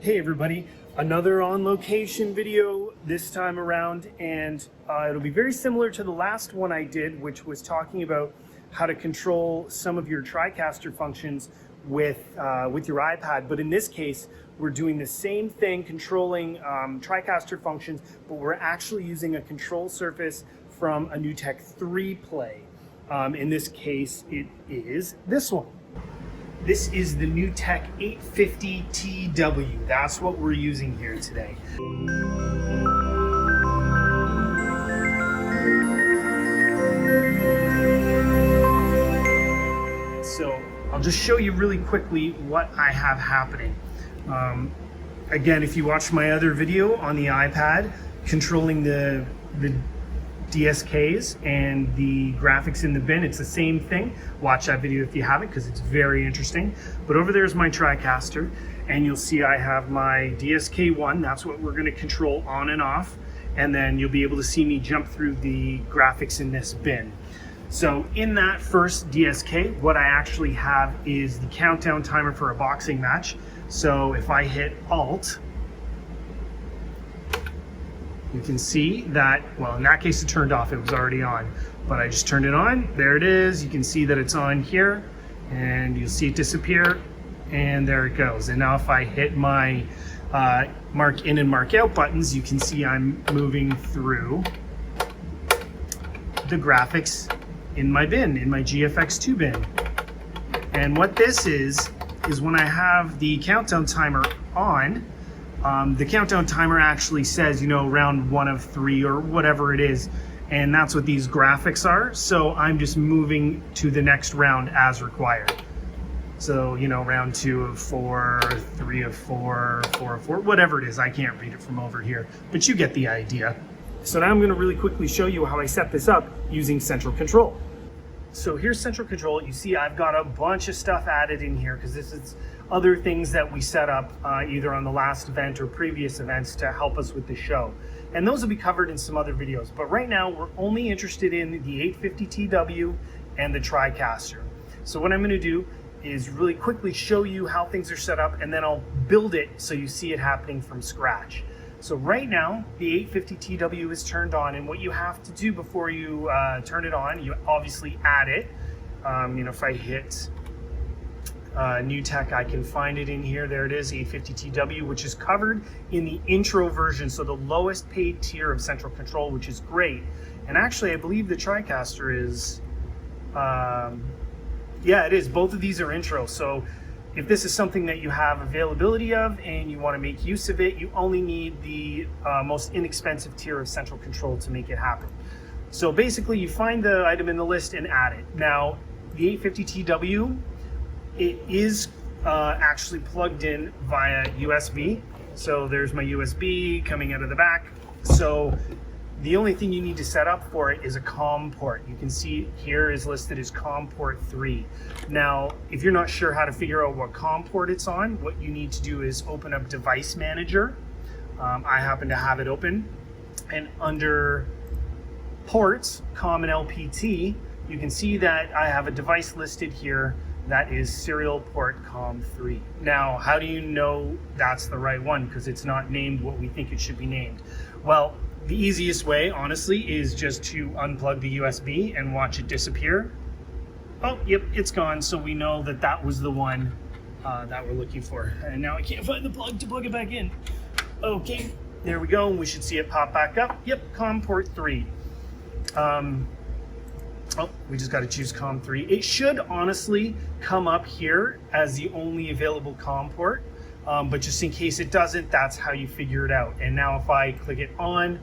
Hey everybody, another on location video this time around, and it'll be very similar to the last one I did, which was talking about how to control some of your Tricaster functions with your iPad. But in this case, we're doing the same thing, controlling Tricaster functions, but we're actually using a control surface from a NewTek 3 Play. In this case, it is this one. This is the NewTek 850TW. That's what we're using here today. So I'll just show you really quickly what I have happening. Again, if you watched my other video on the iPad, controlling the DSKs and the graphics in the bin, it's the same thing. Watch that video if you haven't, because it's very interesting. But over there is my Tricaster, and you'll see I have my DSK1. That's what we're going to control on and off, and then you'll be able to see me jump through the graphics in this bin. So in that first DSK, what I actually have is the countdown timer for a boxing match. So if I hit Alt, you can see that, well, in that case it turned off, it was already on, but I just turned it on. There it is. You can see that it's on here, and you'll see it disappear, and there it goes. And now if I hit my mark in and mark out buttons, you can see I'm moving through the graphics in my bin, in my GFX2 bin. And what this is when I have the countdown timer on, the countdown timer actually says, round 1 of 3 or whatever it is, and that's what these graphics are. So I'm just moving to the next round as required. So, round 2 of 4, 3 of 4, 4 of 4, whatever it is. I can't read it from over here, but you get the idea. So now I'm going to really quickly show you how I set this up using central control. So here's central control. You see I've got a bunch of stuff added in here because this is other things that we set up either on the last event or previous events to help us with the show. And those will be covered in some other videos. But right now we're only interested in the 850TW and the Tricaster. So what I'm going to do is really quickly show you how things are set up, and then I'll build it so you see it happening from scratch. So right now, the 850TW is turned on, and what you have to do before you turn it on, you obviously add it. If I hit NewTek, I can find it in here. There it is, 850TW, which is covered in the intro version, so the lowest paid tier of central control, which is great. And actually, I believe the Tricaster is, yeah, it is. Both of these are intro. So if this is something that you have availability of and you want to make use of it, you only need the most inexpensive tier of central control to make it happen. So basically, you find the item in the list and add it. Now, the 850TW, it is actually plugged in via USB. So there's my USB coming out of the back. So the only thing you need to set up for it is a COM port. You can see here is listed as COM port 3. Now, if you're not sure how to figure out what COM port it's on, what you need to do is open up Device Manager. I happen to have it open. And under ports, COM and LPT, you can see that I have a device listed here that is serial port COM 3. Now, how do you know that's the right one? Because it's not named what we think it should be named. Well, the easiest way, honestly, is just to unplug the USB and watch it disappear. Oh, yep, it's gone. So we know that that was the one that we're looking for. And now I can't find the plug to plug it back in. Okay, there we go. We should see it pop back up. Yep, COM port 3. Oh, we just got to choose COM 3. It should honestly come up here as the only available COM port. But just in case it doesn't, that's how you figure it out. And now if I click it on,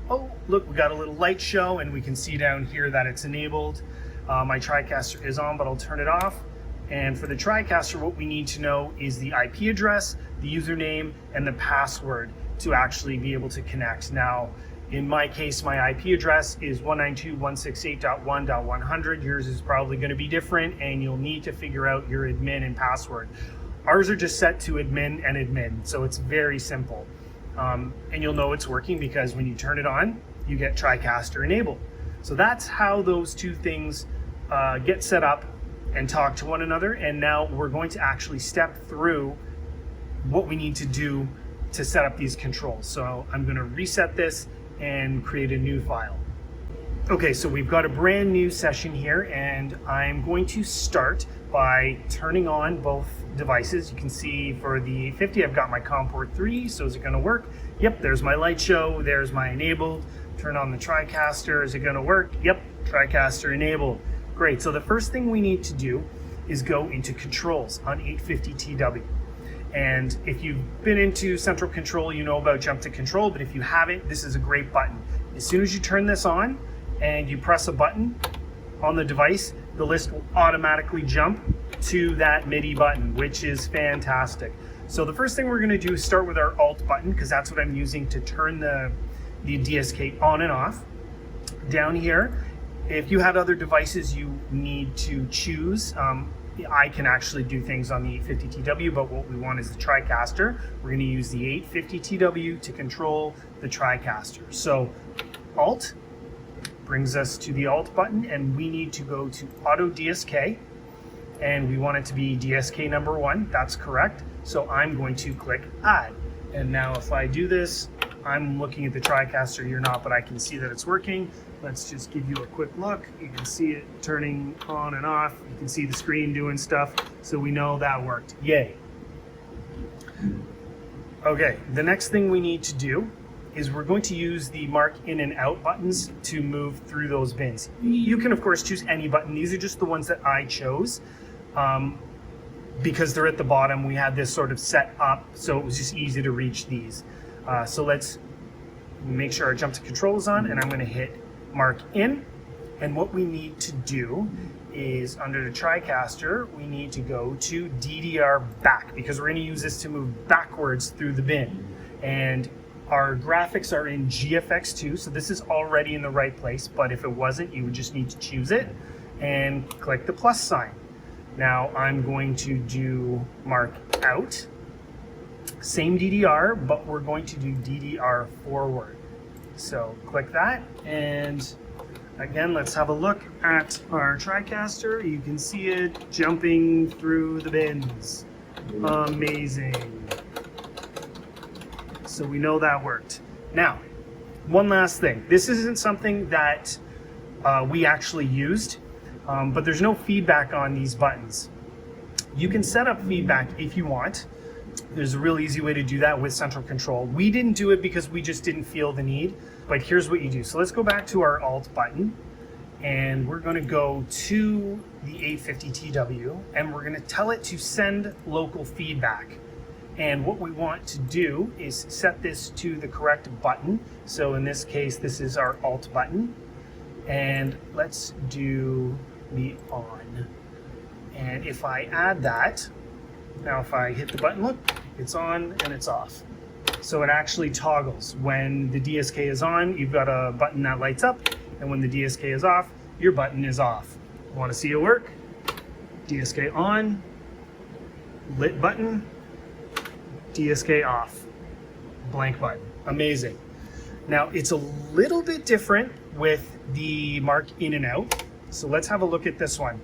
oh, look, we got a little light show, and we can see down here that it's enabled. My Tricaster is on, but I'll turn it off. And for the Tricaster, what we need to know is the IP address, the username, and the password to actually be able to connect. Now, in my case, my IP address is 192.168.1.100. Yours is probably going to be different, and you'll need to figure out your admin and password. Ours are just set to admin and admin, so it's very simple. And you'll know it's working because when you turn it on, you get Tricaster enabled. So that's how those two things get set up and talk to one another. And now we're going to actually step through what we need to do to set up these controls. So I'm going to reset this and create a new file. Okay, so we've got a brand new session here, and I'm going to start by turning on both devices. You can see for the 850, I've got my COM port 3, so is it going to work? Yep, there's my light show, there's my enabled. Turn on the Tricaster, is it going to work? Yep, Tricaster enabled. Great, so the first thing we need to do is go into controls on 850TW. And if you've been into central control, you know about jump to control, but if you haven't, this is a great button. As soon as you turn this on and you press a button on the device, the list will automatically jump to that MIDI button, which is fantastic. So the first thing we're going to do is start with our Alt button, because that's what I'm using to turn the DSK on and off. Down here, if you have other devices you need to choose, I can actually do things on the 850TW, but what we want is the Tricaster. We're going to use the 850TW to control the Tricaster. So Alt brings us to the Alt button, and we need to go to Auto DSK, and we want it to be DSK number 1. That's correct. So I'm going to click Add. And now if I do this, I'm looking at the Tricaster, you're not, but I can see that it's working. Let's just give you a quick look. You can see it turning on and off. You can see the screen doing stuff. So we know that worked. Yay. Okay, the next thing we need to do is we're going to use the mark in and out buttons to move through those bins. You can of course choose any button. These are just the ones that I chose. Because they're at the bottom, we had this sort of set up, so it was just easy to reach these. So let's make sure our jump to control is on, and I'm going to hit mark in. And what we need to do is under the Tricaster, we need to go to DDR back, because we're going to use this to move backwards through the bin. And our graphics are in GFX2, so this is already in the right place, but if it wasn't, you would just need to choose it and click the plus sign. Now I'm going to do mark out, same DDR, but we're going to do DDR forward. So click that, and again, let's have a look at our Tricaster. You can see it jumping through the bins. Amazing. So we know that worked. Now, one last thing. This isn't something that we actually used. But there's no feedback on these buttons. You can set up feedback if you want. There's a real easy way to do that with central control. We didn't do it because we just didn't feel the need, but here's what you do. So let's go back to our Alt button, and we're going to go to the 850TW, and we're going to tell it to send local feedback. And what we want to do is set this to the correct button. So in this case, this is our Alt button. And let's do the on. And if I add that, now if I hit the button, look, it's on and it's off. So it actually toggles. When the DSK is on, you've got a button that lights up, and when the DSK is off, your button is off. Want to see it work? DSK on, lit button, DSK off, blank button. Amazing. Now it's a little bit different with the mark in and out. So let's have a look at this one.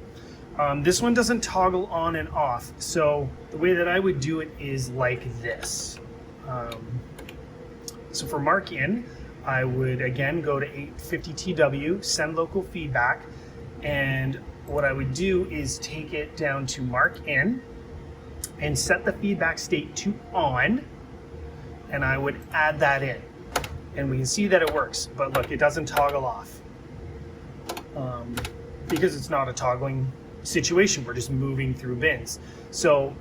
This one doesn't toggle on and off. So the way that I would do it is like this. So for mark in, I would again go to 850TW, send local feedback, and what I would do is take it down to mark in and set the feedback state to on, and I would add that in. And we can see that it works, but look, it doesn't toggle off. Because it's not a toggling situation, we're just moving through bins. So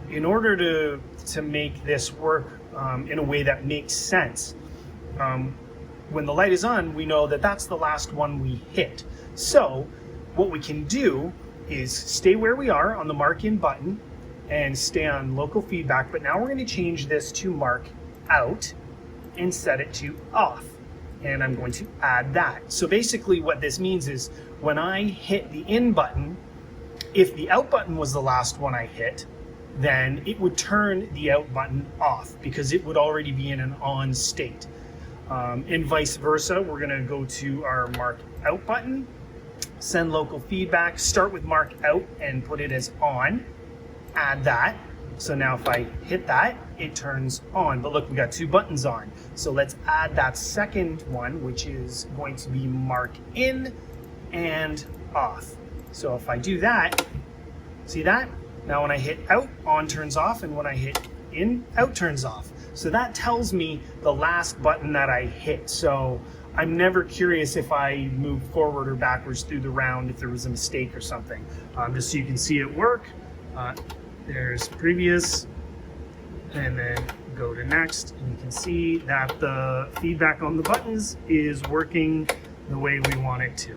in order to make this work in a way that makes sense, when the light is on, we know that that's the last one we hit. So what we can do is stay where we are on the mark in button and stay on local feedback, but now we're going to change this to mark out and set it to off. And I'm going to add that. So basically what this means is when I hit the in button, if the out button was the last one I hit, then it would turn the out button off because it would already be in an on state. And vice versa, we're gonna go to our mark out button, send local feedback, start with mark out and put it as on, add that, So now if I hit that, it turns on. But look, we got 2 buttons on. So let's add that second one, which is going to be mark in and off. So if I do that, see that? Now when I hit out, on turns off, and when I hit in, out turns off. So that tells me the last button that I hit. So I'm never curious if I move forward or backwards through the round if there was a mistake or something. Just so you can see it work. There's previous, and then go to next, and you can see that the feedback on the buttons is working the way we want it to.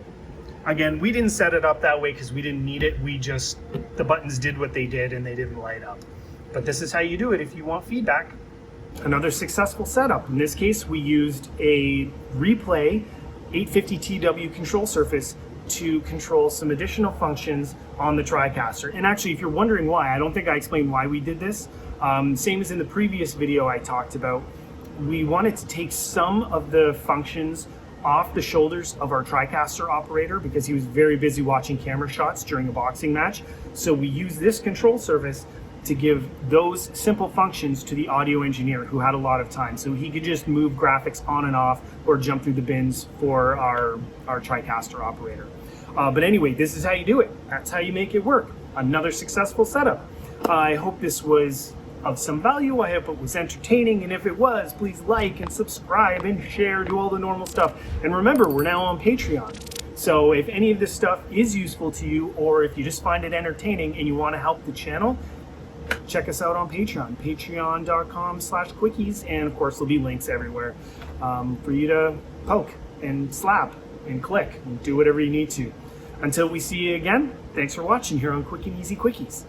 Again, we didn't set it up that way because we didn't need it. The buttons did what they did and they didn't light up. But this is how you do it if you want feedback. Another successful setup. In this case, we used a replay 850TW control surface to control some additional functions on the Tricaster. And actually, if you're wondering why, I don't think I explained why we did this. Same as in the previous video I talked about, we wanted to take some of the functions off the shoulders of our Tricaster operator because he was very busy watching camera shots during a boxing match. So we used this control surface to give those simple functions to the audio engineer who had a lot of time. So he could just move graphics on and off or jump through the bins for our Tricaster operator. But anyway, this is how you do it. That's how you make it work. Another successful setup. I hope this was of some value. I hope it was entertaining, and if it was, please like and subscribe and share, do all the normal stuff. And remember, we're now on Patreon. So if any of this stuff is useful to you, or if you just find it entertaining and you want to help the channel, check us out on Patreon, patreon.com/quickies, and of course there'll be links everywhere for you to poke and slap and click and do whatever you need to. Until we see you again, thanks for watching here on Quick and Easy Quickies.